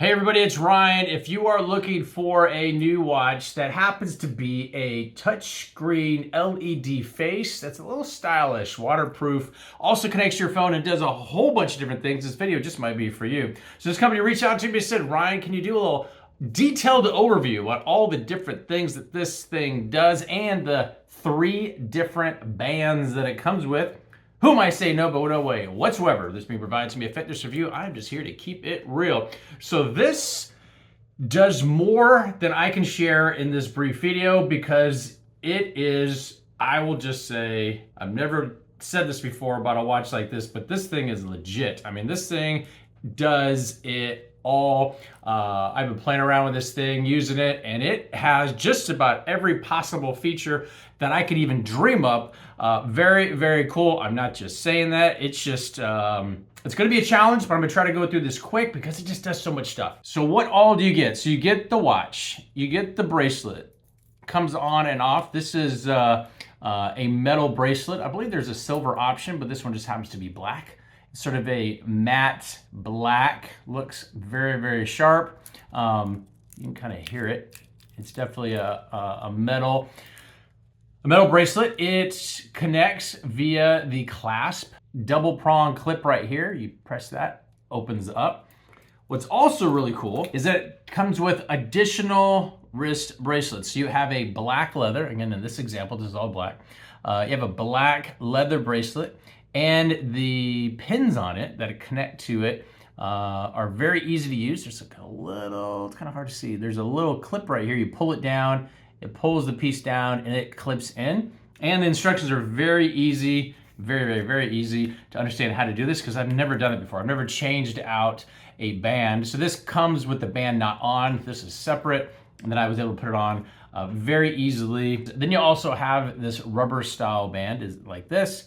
Hey everybody, it's Ryan. If you are looking for a new watch that happens to be a touchscreen LED face that's a little stylish, waterproof, also connects to your phone and does a whole bunch of different things, this video just might be for you. So this company reached out to me and said, Ryan, can you do a little detailed overview on all the different things that this thing does and the 3 different bands that it comes with? Whom I say no, but no way whatsoever this being provided to me a fitness review. I'm just here to keep it real. So this does more than I can share in this brief video because it is, I will just say, I've never said this before about a watch like this, but this thing is legit. I mean, this thing does it all. I've been playing around with this thing, using it, and it has just about every possible feature that I could even dream up. Very, very cool. I'm not just saying that. It's just, it's gonna be a challenge, but I'm gonna try to go through this quick because it just does so much stuff. So what all do you get? So you get the watch, you get the bracelet, comes on and off. This is a metal bracelet. I believe there's a silver option, but this one just happens to be black. It's sort of a matte black, looks very, very sharp. You can kind of hear it. It's definitely a metal bracelet. It connects via the clasp, double prong clip right here. You press that, opens up. What's also really cool is that it comes with additional wrist bracelets. So you have a black leather, again in this example, this is all black. You have a black leather bracelet, and the pins on it that connect to it are very easy to use. There's like a little, it's kind of hard to see. There's a little clip right here. You pull it down, it pulls the piece down, and it clips in. And the instructions are very easy, very, very, very easy to understand how to do this because I've never done it before. I've never changed out a band. So this comes with the band not on. This is separate, and then I was able to put it on very easily. Then you also have this rubber style band is like this.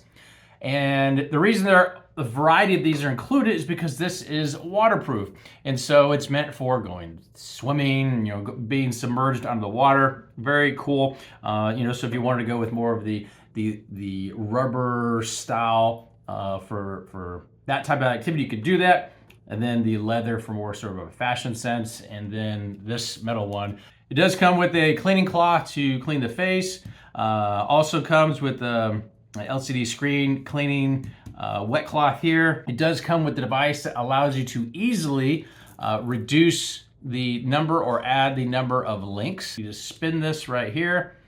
And the reason the variety of these are included is because this is waterproof. And so it's meant for going swimming, being submerged under the water. Very cool. So if you wanted to go with more of the rubber style for that type of activity, you could do that. And then the leather for more sort of a fashion sense. And then this metal one. It does come with a cleaning cloth to clean the face. Also comes with LCD screen cleaning wet cloth here. It does come with the device that allows you to easily reduce the number or add the number of links. You just spin this right here.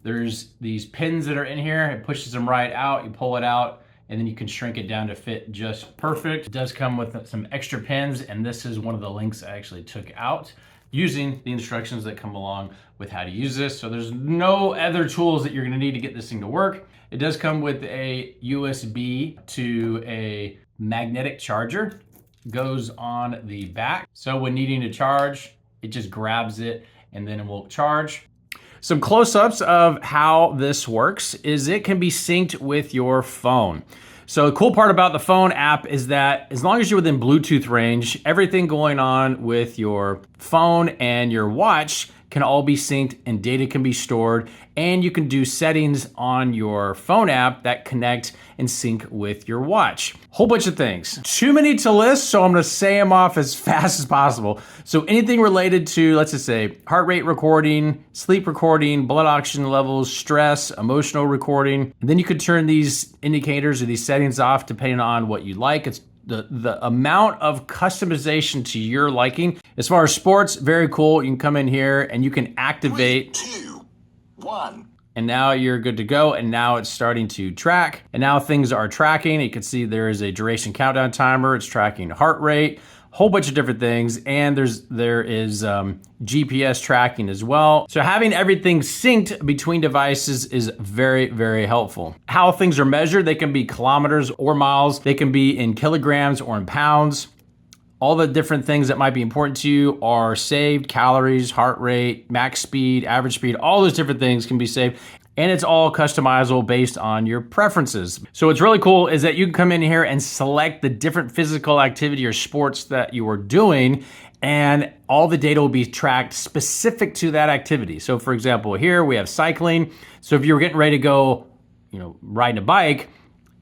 There's these pins that are in here. It pushes them right out. You pull it out, and then you can shrink it down to fit just perfect. It does come with some extra pins, and this is one of the links I actually took out using the instructions that come along with how to use this. So there's no other tools that you're gonna need to get this thing to work. It does come with a USB to a magnetic charger. Goes on the back. So when needing to charge, it just grabs it and then it will charge. Some close-ups of how this works is it can be synced with your phone. So the cool part about the phone app is that as long as you're within Bluetooth range, everything going on with your phone and your watch can all be synced and data can be stored, and you can do settings on your phone app that connect and sync with your watch. Whole bunch of things. Too many to list, so I'm gonna say them off as fast as possible. So anything related to, let's just say, heart rate recording, sleep recording, blood oxygen levels, stress, emotional recording. And then you could turn these indicators or these settings off depending on what you like. It's the amount of customization to your liking. As far as sports, very cool. You can come in here and you can activate. 3, 2, 1. And now you're good to go. And now it's starting to track. And now things are tracking. You can see there is a duration countdown timer. It's tracking heart rate, whole bunch of different things. And there is GPS tracking as well. So having everything synced between devices is very, very helpful. How things are measured, they can be kilometers or miles. They can be in kilograms or in pounds. All the different things that might be important to you are saved. Calories, heart rate, max speed, average speed, all those different things can be saved. And it's all customizable based on your preferences. So what's really cool is that you can come in here and select the different physical activity or sports that you are doing, and all the data will be tracked specific to that activity. So for example, here we have cycling. So if you're getting ready to go, riding a bike,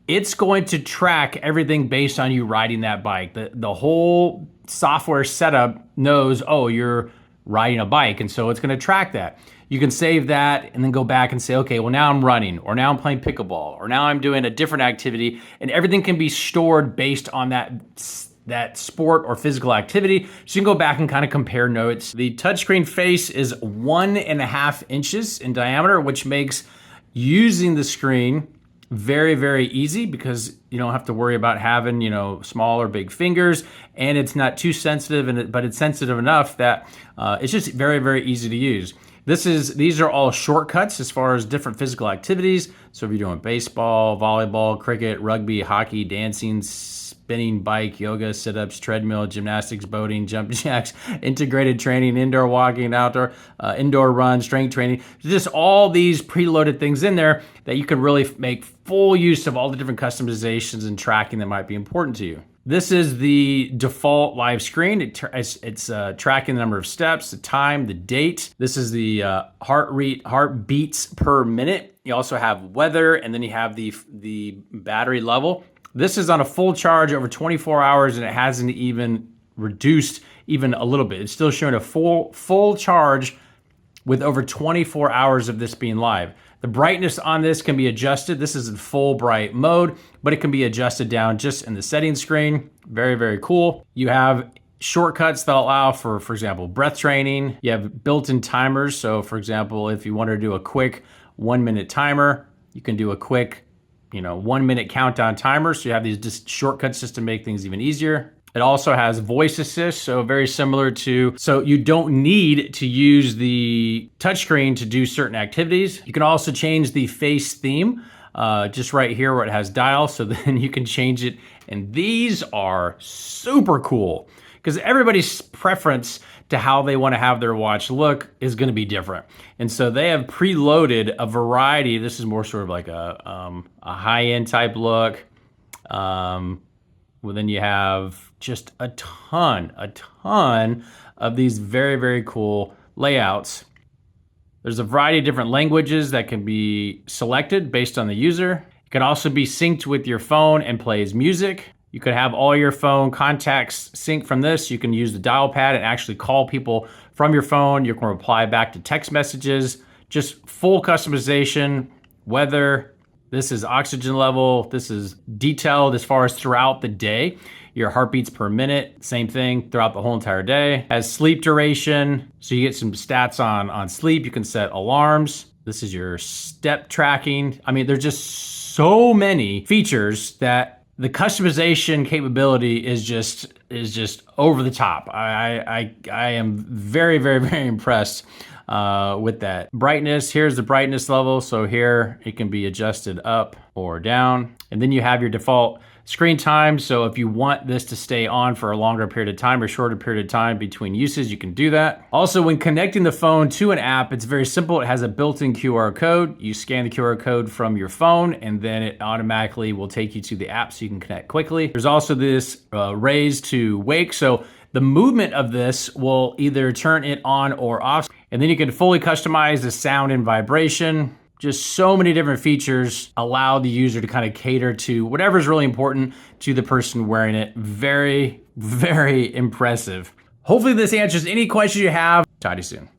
it's going to track everything based on you riding that bike. The whole software setup knows, oh, you're riding a bike, and so it's going to track that. You can save that and then go back and say, okay, well, now I'm running, or now I'm playing pickleball, or now I'm doing a different activity, and everything can be stored based on that sport or physical activity. So you can go back and kind of compare notes. The touchscreen face is 1.5 inches in diameter, which makes using the screen very, very easy because you don't have to worry about having, small or big fingers, and it's not too sensitive, but it's sensitive enough that it's just very, very easy to use. These are all shortcuts as far as different physical activities. So if you're doing baseball, volleyball, cricket, rugby, hockey, dancing, spinning, bike, yoga, sit-ups, treadmill, gymnastics, boating, jump jacks, integrated training, indoor walking, indoor run, strength training, just all these preloaded things in there that you can really make full use of all the different customizations and tracking that might be important to you. This is the default live screen. It's tracking the number of steps, the time, the date. This is the heartbeats per minute. You also have weather, and then you have the battery level. This is on a full charge over 24 hours, and it hasn't even reduced even a little bit. It's still showing a full charge with over 24 hours of this being live. The brightness on this can be adjusted. This is in full bright mode, but it can be adjusted down just in the settings screen. Very, very cool. You have shortcuts that allow for example, breath training. You have built-in timers. So for example, if you wanted to do a quick 1-minute timer, you can do a quick 1-minute countdown timer. So you have these just shortcuts just to make things even easier. It also has voice assist, so very similar so you don't need to use the touchscreen to do certain activities. You can also change the face theme, just right here where it has dial, so then you can change it. And these are super cool because everybody's preference to how they want to have their watch look is going to be different. And so they have preloaded a variety. This is more sort of like a high-end type look. Well, then you have just a ton of these very, very cool layouts. There's a variety of different languages that can be selected based on the user. It can also be synced with your phone and plays music. You could have all your phone contacts sync from this. You can use the dial pad and actually call people from your phone. You can reply back to text messages, just full customization, weather. This is oxygen level. This is detailed as far as throughout the day. Your heartbeats per minute, same thing throughout the whole entire day. Has sleep duration, so you get some stats on sleep. You can set alarms. This is your step tracking. I mean, there's just so many features that the customization capability is just over the top. I am very, very, very impressed with that. Brightness, here's the brightness level. So here it can be adjusted up or down. And then you have your default screen time. So if you want this to stay on for a longer period of time or shorter period of time between uses, you can do that. Also, when connecting the phone to an app, it's very simple. It has a built-in QR code. You scan the QR code from your phone, and then it automatically will take you to the app so you can connect quickly. There's also this raise to wake. So the movement of this will either turn it on or off. And then you can fully customize the sound and vibration. Just so many different features allow the user to kind of cater to whatever is really important to the person wearing it. Very, very impressive. Hopefully this answers any questions you have. Talk to you soon.